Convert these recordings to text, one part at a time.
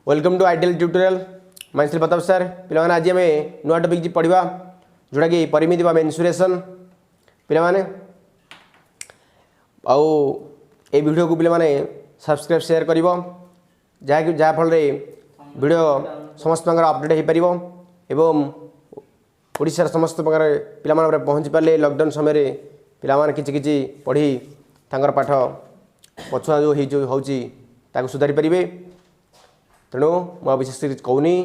Welcome to ideal tutorial मैं Shri Pratap sir पे आज आम नुआ टॉपिक पढ़ा जोटा कि परिमिति बा मेन्सुरेशन पे आउ ए वीडियो को पे सब्सक्राइब शेयर कर जहाँफल वीडियो समस्त अपडेट हो पार एवं ओडिशार समस्त प्रकार पे पहुँची पारे लॉकडाउन समय पे किसी पढ़ी तांकर पाठ पछुआ जो होता सुधारी पारे तेणु मुझे विशेष कहूनी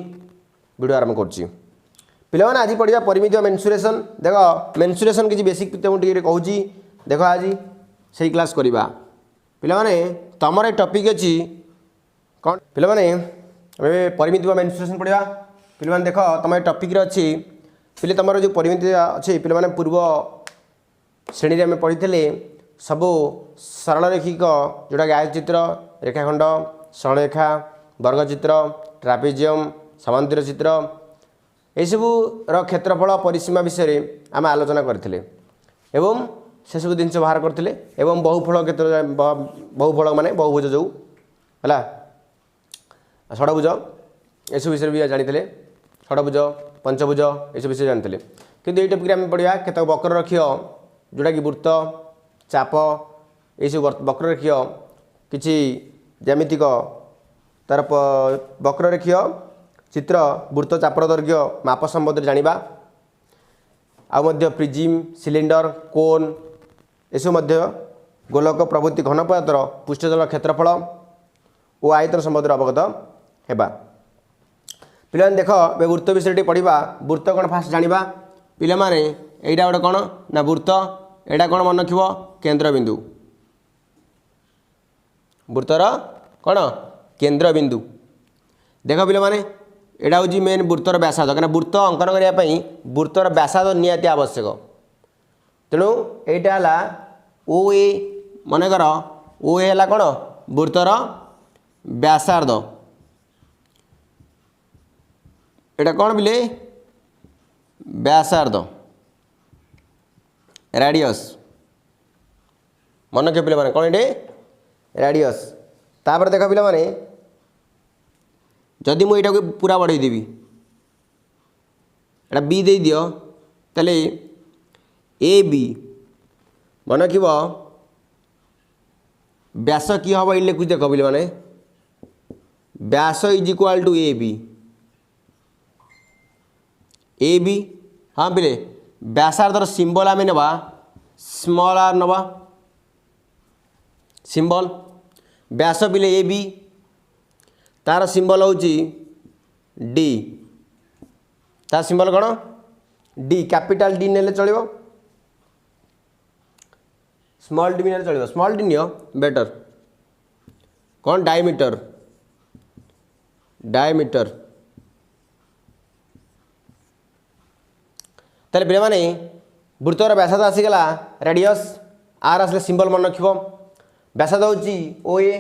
वीडियो आरंभ कर आज पढ़ा परिमिति मेन्सुरेशन देख मेन्सुरेशन किसी बेसिक मुझे कहूँ देख आज से क्लास करवा पे तुम टॉपिक अच्छी कौन पे परिमिति मेन्सुरेशन पढ़ा पे देख तुम टॉपिक अच्छी पे तुम जो परिमिति अच्छी पे पूर्व श्रेणी में पढ़ी सबू सरल रेखिक जोटा कि आयचित्र रेखाखंड सरलरेखा वर्गचित्र ट्रापेजियम समांतर चित्र यू क्षेत्रफल परिसीमा विषय आम आलोचना करते एवं से सब जिन बाहर करते एवं बहुफल क्षेत्र बहुफल माने बहुभुज जो है षडभुज यू विषय भी जानी षडभुज पंचभुज यू विषय जानते किंतु ये टॉपिक आम पढ़ा केत वक्ररेखीय जोटा कि वृत्त चाप यू वक्ररेखीय किसी ज्यामितिक तार वक्ररेखीय चित्र वृत्त चापर दैर्घ्य माप संबंध जाना प्रिजिम सिलिंडर कोन यू गोलक प्रभृति घनपदार्थर पृष्ठतल क्षेत्रफल और आयतन संबंध अवगत होगा पे देख वृत्त विषय पढ़ा वृत्त कौन फास्ट जाना पे यहाँ गोटे कौन ना वृत्त यहाँ कौन मन रखिए केंद्रबिंदु वृत्तर कौन केंद्रबिंदु देख पे यहाँ हूँ मेन वृत्तर व्यासार्ध कहीं वृत्त अंकन करने वृत्तर व्यासार्ध निहाती आवश्यक तेणु यहाँ ओ ए मनकर ओ ए है कौन वृत्तर व्यासार्ध यहाँ कौन बोले व्यासार्ध रेडियस मन के पे कौन ये रेडियस तापर देख पे जदि मुझे पूरा बढ़ेदेवी एटा बी दे दियो ताले ए बी मन रख व्यास कि हम ये लिखुच देख पे व्यास is equal to A B हाँ पे व्यासार्धर सिंबल आम नवा स्मॉल आर नवा सिंबल व्यास पिले ए बी तार सिंबल हूँ डी तार सिंबल कौन डी कैपिटल डी ने चलो स्मॉल डी ने चलो स्मॉल डी नियो बेटर कौन डायमीटर डायमीटर ताले पे वृत्तर व्यासार्ध आसीगला रेडियस आर आसले सिंबल मन रख व्यासार्ध हूँ ओ ए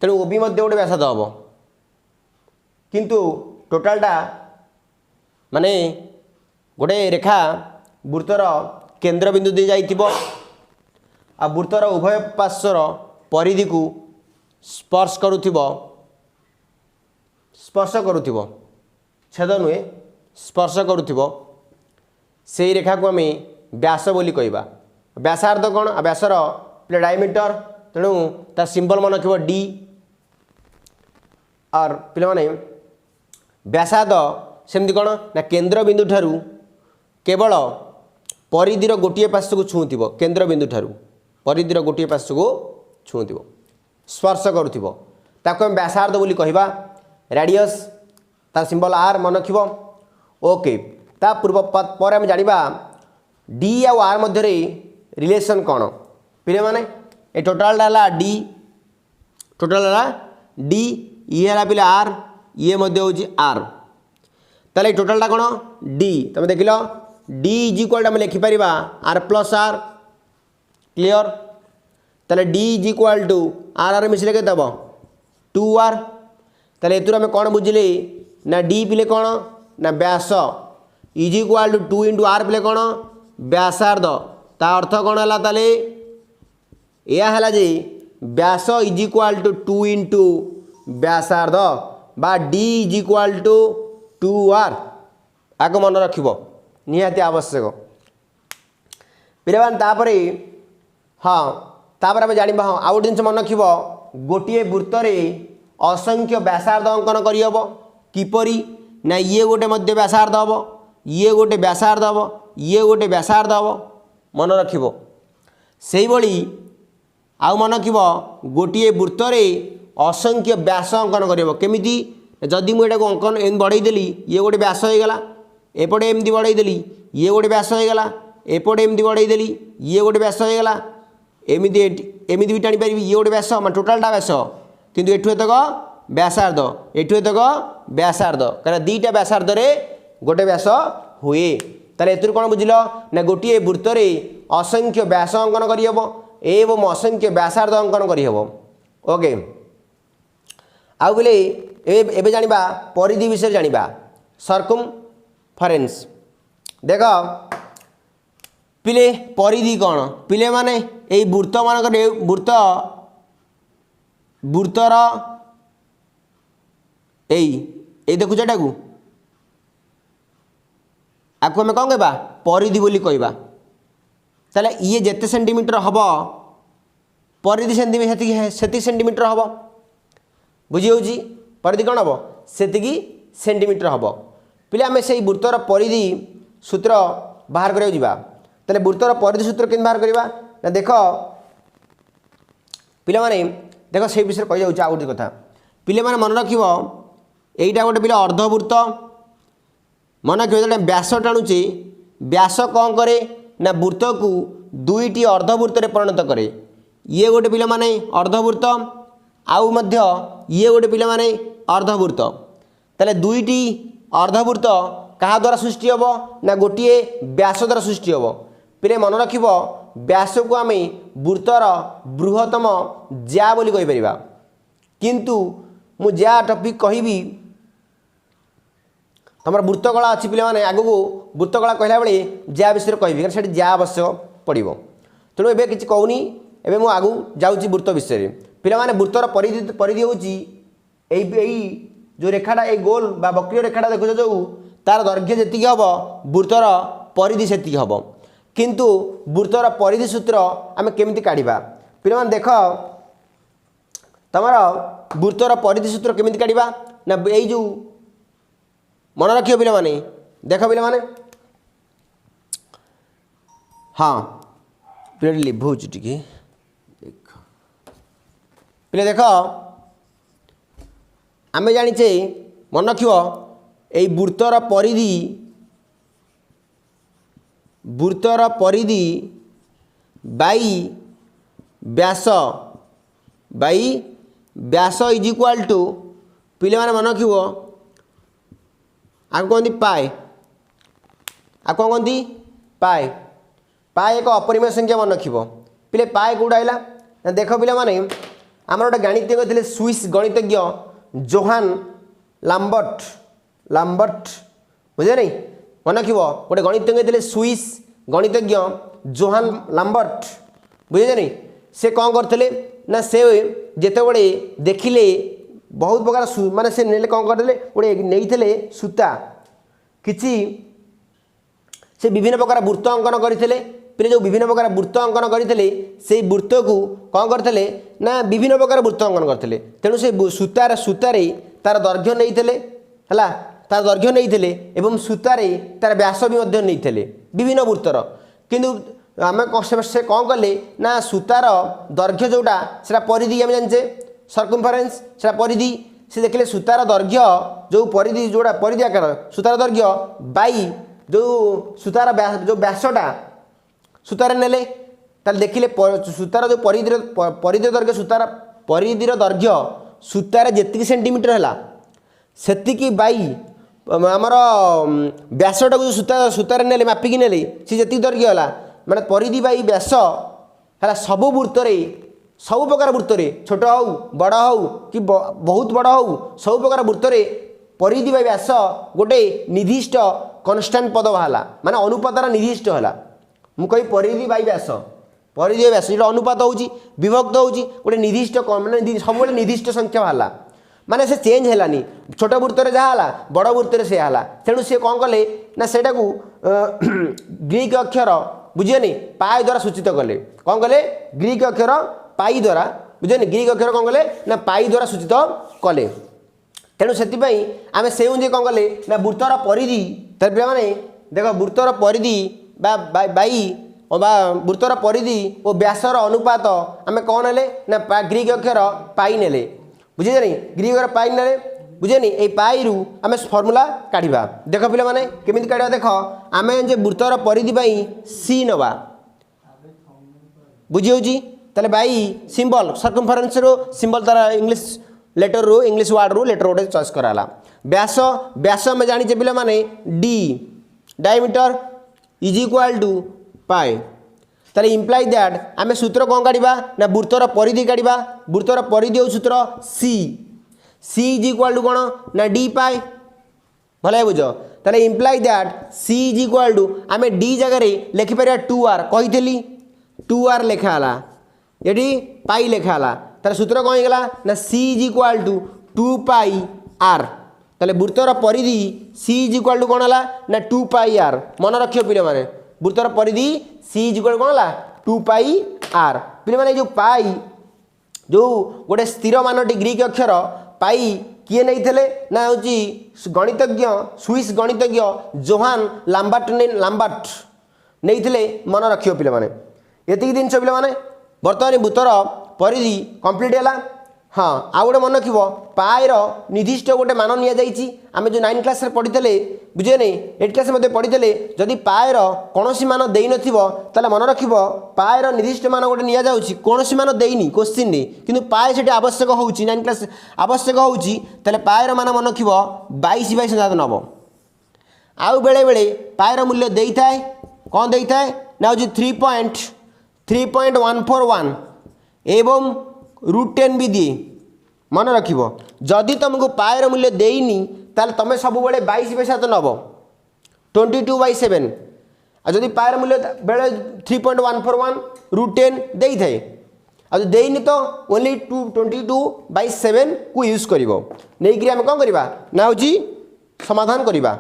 तेणु ओ बी गोटे व्यासार्ध हम किंतु टोटालटा माने गोटे रेखा वृत्तर केंद्रबिंदु दे जाइथिबो आ वृत्तर उभय पार्श्वर परिधि को स्पर्श करुथिबो छेद नुहे स्पर्श करुथिबो से रेखा को आम व्यास बोली कहबा व्यासार्ध कौन व्यासर प्ले डायमीटर तेणु तार सिंबल मन रखिबो डी और पे व्यासार्ध सेमती कौन ना केंद्रबिंदु ठारू केवल परिधिर गोटे पार्श्व को छुँव केंद्रबिंदु ठारू परिधिर गोटे पार्श्व को छुँव स्पर्श करुथिबो ताको हम व्यासार्ध बोली कहबा रेडियस तार सिंबल आर मन रखिबो ओके ता पूर्व पर आम जाना डी आ आर मध्य रिलेशन कौन पे ये टोटालटा डी टोटाल डी ये है पे आर ये मध्य हूँ आर ताले टोटालटा कौन डी तुम देख लो डी इज इक्वाल आम लिखिपर आर प्लस आर क्लियर ताले D is equal to R R मिसले के 2 आर ताले एतुर आम कौन बुझिले ना डी पिले कौन ना व्यास is equal to 2 into R पिले कौन व्यासार्ध ता अर्थ कौन है ताले यह है जे व्यास इज इक्वाल टू 2 इंटू व्यासार्ध बा D is equal to 2r आग मन रखिब निहाती आवश्यक पिलामान तापरे हाँ तापर आम जाना हाँ आउ गोटे जिन मन रखिब गोटे वृत्त असंख्य व्यासार्ध अंकन करहब किपरि ना ये गोटे मध्य व्यासार्ध हम ये गोटे व्यासार्ध हम ये गोटे व्यासार्ध हम मन रखिब से भली आउ मन रखिब गोटे वृत्त असंख्य व्यास अंकन करहब केमिति जदि मुझे अंकन एम बढ़ईदेली ये गोटे व्यास हो गला एपटे एमती बढ़ईदेली ये गोटे व्यास हो गला एपटे एमती बढ़ईदेली ये गोटे व्यास हो गला एमती एमती भी टाणी पारि ये गोटे व्यास मैं टोटालटा व्यास किंतु एठु एतक व्यासार्ध एठु एतक व्यासार्ध कारण दुईटा व्यासार्ध गोटे व्यास हुए ताले एतुर कौन बुझिल ना गोटे वृत्त असंख्य व्यास अंकन करहब एवं असंख्य व्यासार्ध अंकन करहब ओके आउ बोले एबे जानिबा परिधि विषय जानिबा सर्कमफरेन्स देख पिले परिधि कौन पिले माने एई वृत्त मानक वृत्तर एई देखुछ एटाकू आपको आम कौन कहबा परिधि बोली कहबा ताले ये जेते सेंटीमीटर हम परिधि सेति सेंटीमीटर हम बुझी होची परिधि कौन हम सेतिकी सेंटीमीटर हम पिले आम से वृत्तर परिधि सूत्र बाहर करिया जिबा ताले वृत्तर परिधि सूत्र केन बाहर करबा ना देख पिले माने देख से विषय कहि जाउछ आ गोटे कथा पिले माने मन रखिबो एइटा गोटे पिले अर्धवृत्त मन रखिबो व्यास टाणुचे व्यास कौन करे ना वृत्त को दुईटी अर्धवृत्त परिणत करे ये गोटे पिले माने अर्धवृत्त आउ मध्य ये गोटे पिले माने अर्धवृत्त ताले दुईटी अर्धवृत्त कहा द्वारा सृष्टि हम ना गोटे व्यास द्वारा सृष्टि हम पिले मन रखिब व्यास को आम वृत्तर बृहत्तम ज्या बोली कहि परिबा किंतु मु ज्या टॉपिक कहबी तुम वृत्तकला अच्छी पे मैंने आग को वृत्तकला कहला बेले ज्या विषय कहबी कारण से ज्या आवश्यक पड़ो तेणु एवं किसी कहूनी एवं मुझे आगू जाऊँगी वृत्त विषय पे मैंने वृत्तर परिधि हूँ जो रेखाटा ये गोल बा वक्रीय रेखाटा देखुच जो तार दैर्घ्य जी हम वृत्तर परिधि से हम किंतु वृत्तर परिधि सूत्र आम केमी काढ़ा पे मैंने देख तुम वृत्तर परिधि सूत्र केमी काढ़ा ना यही जो मन रखियो पिले माने देख पिले माने हाँ पिले लिभुच टिके देख पिले देख आम जाचे मन रखियो एई वृत्तर परिधि बाई व्यास इज इक्वाल टू पिले माने मन रखियो आगे कहती पाए आ कौन कहती पाए पाए एक अपरिमेय संख्या मन रखिब पिले पाए कौटा आइला देख पिले माने आमर गोटे गणितज्ञ थे स्विस गणितज्ञ जोहान लाम्बर्ट बुझे नहीं मन रखिब गोटे गणितज्ञ थे स्विस गणितज्ञ जोहान लाम्बर्ट बुझे नहीं से कौन करते ना से जिते बड़े देखिले बहुत प्रकार माने से नेले कौन करते गोटे नहीं सूता किसी से विभिन्न प्रकार वृत्त अंकन करते पिले जो विभिन्न प्रकार वृत्त अंकन करते से वृत्त को कौन करते ना विभिन्न प्रकार वृत्त अंकन करते तेणु से सूतार तार दैर्घ्य नहीं है तार दैर्घ्य नहीं एवं सूतार तार व्यास भी नहीं विभिन्न वृत्तर किंतु आम से कौन कले ना सूतार दैर्घ्य जोटा से परिधि आम जाने सर्कमफरेन्स से परिधि से देखले सूतार दैर्घ्य जो परिधि जोड़ा परिधि आकार सूतार दैर्घ्य बाई जो सूतार जो व्यासटा सूतार नेले ताल देखिले सूतार जो परिधि दैर्घ्य सूतार परिधिर दैर्घ्य सूतार जेतिकी सेंटीमीटर है सेतिकी बाई आमर व्यासटा को जो सूतार नेले मापिकी नेले सी जी दैर्घ्य है माने परिधि बाई व्यास है सब वृत्त सब प्रकार वृत्त छोट हो बड़ हो कि बहुत बड़ हो सब प्रकार वृत्त परिधि बाई व्यास गोटे निर्दिष्ट कन्स्टांट पद बाहला माने अनुपातार निर्दिष्ट है मु कही परिधि बाई व्यास जो अनुपात होची विभक्त होची गोटे निर्दिष्ट माने सब निर्दिष्ट संख्या बाहला माने से चेंज हेलानी छोट वृत्त रे जहा हला बड़ वृत्त रे से हला तेणु से कौन कले ना सेटा को ग्रीक अक्षर बुझेनी पाई द्वारा सूचित कले कौन कले ग्रीक अक्षर पाई द्वारा बुझेनी ग्रीक अक्षर कौन कले ना पाई द्वारा सूचित कले तेणु से आम से कौन कले ना वृत्तर परिधि तर पे देख वृत्तर परिधि बाई वृत्तर परिधि और व्यासर अनुपात आम कौन हेले ना ग्रीक अक्षर पाई नेले बुझे नहीं ग्रीक अक्षर पाई नेले बुझे नहीं ये पाई रु आम फर्मूला काढ़ा देख पे मैंने केमी काढ़ा देख आम जे वृत्तर परिधि सी नवा बुझी ताले बाई सिंबल सर्कमफरेन्स रो सिंबल तार इंग्लिश लेटर रू इंग्लिश वर्ड रू लेटर गोटे चॉइस कराला व्यास व्यास में जानी पे मैंने D diameter is equal to pi ताले इम्प्लाई दैट आम सूत्र कौन काढ़ा ना वृत्तर परिधि काढ़ा वृत्तर परिधि हो सूत्र C C is equal to कौन ना डी पाए भले बुझ ताले imply that C is equal to आम डी जगह लिखिपर 2r कही 2r लिखाला ये पाई लिखाला तार सूत्र कौन होगा ना C is equal to 2 pi R ताले वृत्तर परिधि सी इज इक्वाल टू कौन है ना 2 पाई आर मन रखियो पे मैंने वृत्तर परिधि सी इज इक्वाल कौन है 2 पाई आर पे मैंने जो पाई जो गोटे स्थिर मानटी ग्रीक अक्षर पाई किए नहीं थे ना हूँ गणितज्ञ स्विस गणितज्ञ जोहान लाम्बार्ट नहीं थे मन रखियो पे मैंने ये जिन पे मैंने बर्तमान वृत्तर परिधि कंप्लीट है हाँ आउ गोटे मन रखिए पाएर निर्दिष्ट गोटे मान नि आम जो 9 क्लास पढ़ी बुझे नहीं 8 क्लास पढ़ी जदि पाएर कौन मान दे ना मन रख पाएर निर्दिष्ट मान गोटे नि कौन मान देनी क्वेश्चन कि पाए से आवश्यक हो 9 क्लास आवश्यक हो पाएर मान मन रख 22 नब आउ बेले बेले पाएर मूल्य दे था कौन दे था ना हूँ 3.141 एवं √10 भी दिए मन रख जदि तुमको पाएर मूल्य देनी ताल तुम सब बेले 22 पैसा तो नब 22/7 जदि पाएर मूल्य बेले 3.141 √10 दे थाए आज देनी तो ओनली 22/7 को यूज कर नहीं आम कौन करवा ना हूँ समाधान करवा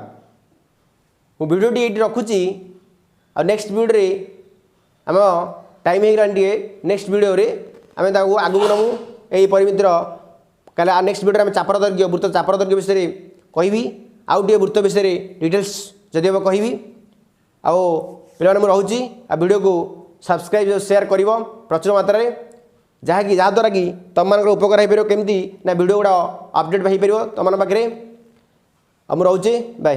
मु वीडियो ये रखुची आ नेक्स्ट वीडियो रे आम टाइम हो नेक्स्ट वीडियो रे आम आगू नमु यही परिमितिर कल नेक्स्ट वीडियो में चापर दैर्घ्य वृत्त चापर दैर्घ्य विषय कहि आउ टे वृत्त विषय डिटेल्स जदि हम कहि आउ पे रोचे आ वीडियो को सब्सक्राइब शेयर कर प्रचुर मात्रा जहाँकि जहाँद्वारा कि तुम मान उपकार हो पार केमती ना वीडियो गुड़ा अपडेट हो पार तुम पाखे मुझे रोचे बाय।